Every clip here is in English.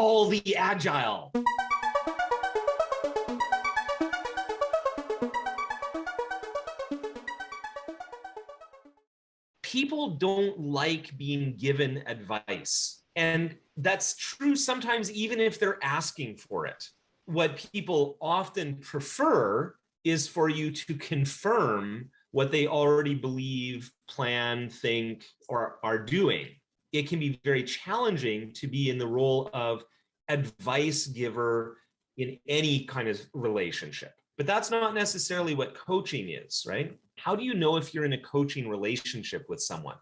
all the Agile. People don't like being given advice. And that's true sometimes, even if they're asking for it. What people often prefer is for you to confirm what they already believe, plan, think, or are doing. It can be very challenging to be in the role of advice giver in any kind of relationship. But that's not necessarily what coaching is, right? How do you know if you're in a coaching relationship with someone?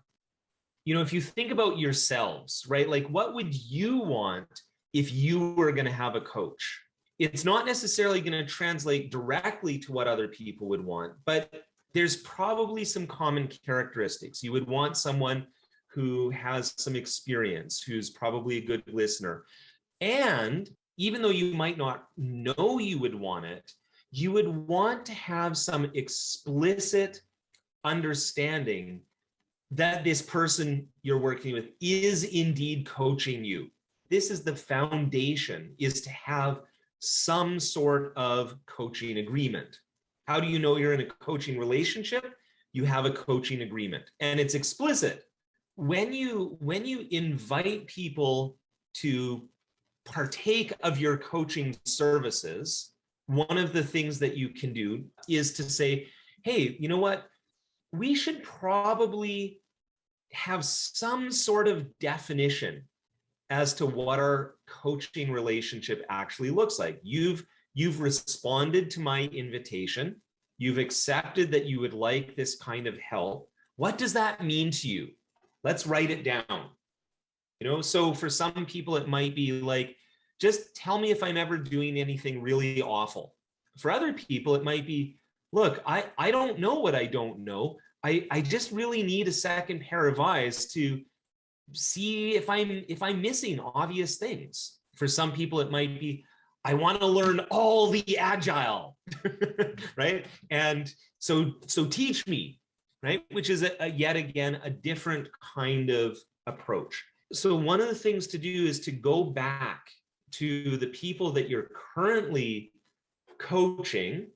You know, if you think about yourselves, right? Like, what would you want if you were going to have a coach? It's not necessarily going to translate directly to what other people would want, but there's probably some common characteristics. You would want someone who has some experience, who's probably a good listener. And even though you might not know you would want it, you would want to have some explicit understanding that this person you're working with is indeed coaching you. This is the foundation, is to have some sort of coaching agreement. How do you know you're in a coaching relationship? You have a coaching agreement, and it's explicit. When you invite people to partake of your coaching services, one of the things that you can do is to say, hey, you know what? We should probably have some sort of definition as to what our coaching relationship actually looks like. You've responded to my invitation. You've accepted that you would like this kind of help. What does that mean to you? Let's write it down. You know, so for some people, it might be like, just tell me if I'm ever doing anything really awful. For other people, it might be, look, I don't know what I don't know. I just really need a second pair of eyes to see if I'm missing obvious things. For some people, it might be, I want to learn all the Agile, right? And so teach me, right? Which is yet again a different kind of approach. So one of the things to do is to go back to the people that you're currently coaching,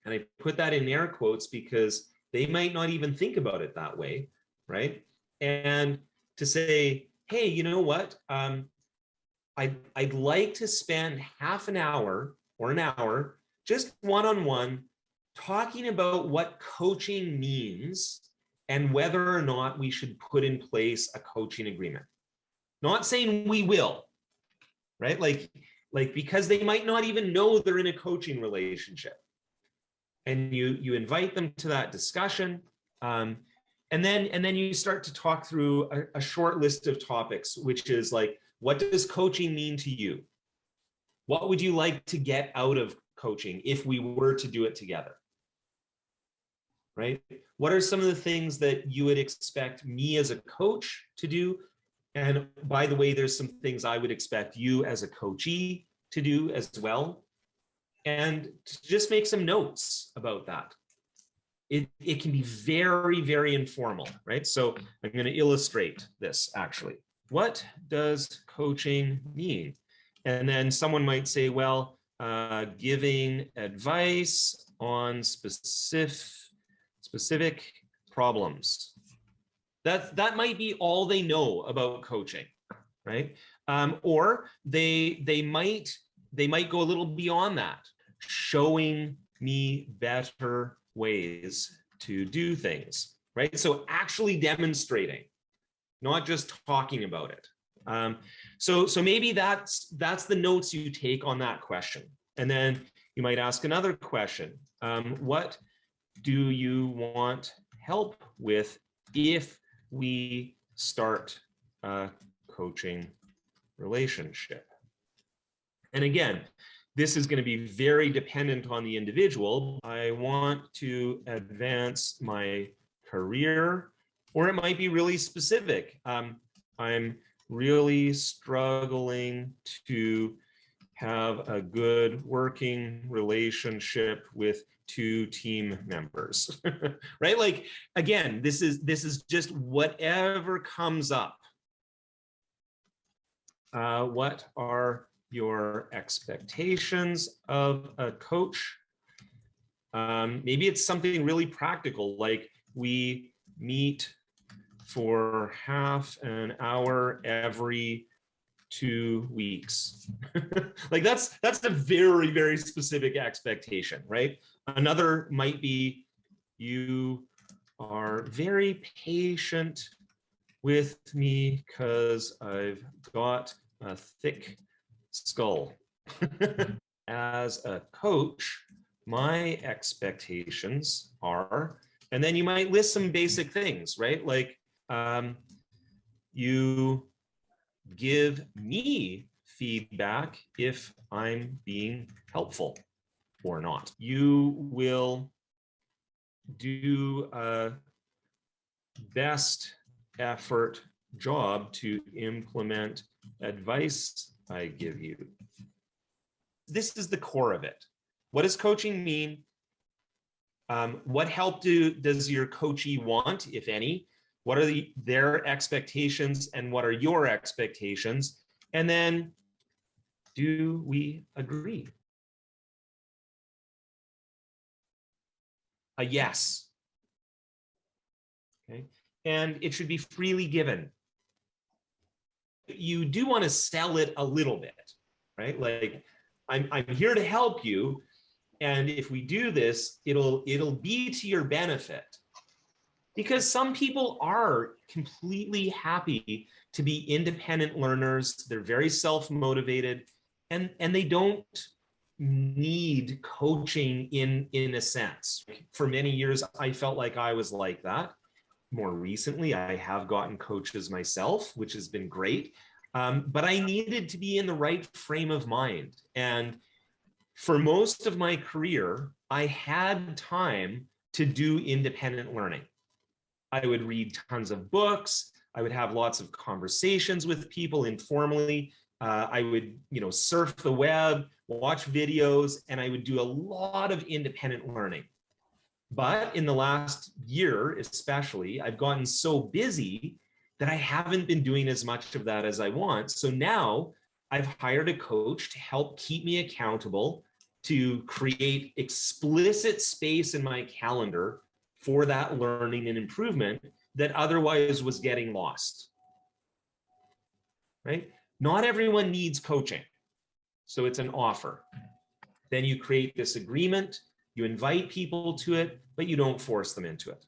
and I put that in air quotes because they might not even think about it that way, right? And to say, hey, you know what? I'd like to spend half an hour or an hour just one-on-one talking about what coaching means and whether or not we should put in place a coaching agreement. Not saying we will, right? Like because they might not even know they're in a coaching relationship. And you invite them to that discussion. And then you start to talk through a short list of topics, which is like, what does coaching mean to you? What would you like to get out of coaching if we were to do it together? Right? What are some of the things that you would expect me as a coach to do? And by the way, there's some things I would expect you as a coachee to do as well. And to just make some notes about that. It can be very, very informal, right? So I'm going to illustrate this actually. What does coaching mean? And then someone might say, well, giving advice on specific problems. That might be all they know about coaching, right? Or they might go a little beyond that, showing me better ways to do things, right? So actually demonstrating, not just talking about it. So maybe that's the notes you take on that question. And then you might ask another question. What do you want help with if we start a coaching relationship? And again, this is going to be very dependent on the individual. I want to advance my career, or it might be really specific. I'm really struggling to have a good working relationship with 2 team members, right? Like, again, this is just whatever comes up. What are your expectations of a coach? Maybe it's something really practical, like we meet for half an hour every 2 weeks. Like that's a very, very specific expectation, right? Another might be you are very patient with me because I've got a thick skull. As a coach, my expectations are, and then you might list some basic things, right? Like you give me feedback if I'm being helpful or not. You will do a best effort job to implement advice I give you. This is the core of it. What does coaching mean? What help does your coachee want, if any? What are their expectations and what are your expectations? And then, do we agree? A yes. Okay. And it should be freely given. You do want to sell it a little bit, right? Like, I'm here to help you. And if we do this, it'll be to your benefit. Because some people are completely happy to be independent learners. They're very self-motivated, and they don't need coaching in a sense. For many years, I felt like I was like that. More recently, I have gotten coaches myself, which has been great. But I needed to be in the right frame of mind. And for most of my career, I had time to do independent learning. I would read tons of books. I would have lots of conversations with people informally. I would, surf the web, watch videos, and I would do a lot of independent learning. But in the last year, especially, I've gotten so busy that I haven't been doing as much of that as I want. So now I've hired a coach to help keep me accountable, to create explicit space in my calendar for that learning and improvement that otherwise was getting lost, right? Not everyone needs coaching. So it's an offer. Then you create this agreement, you invite people to it, but you don't force them into it.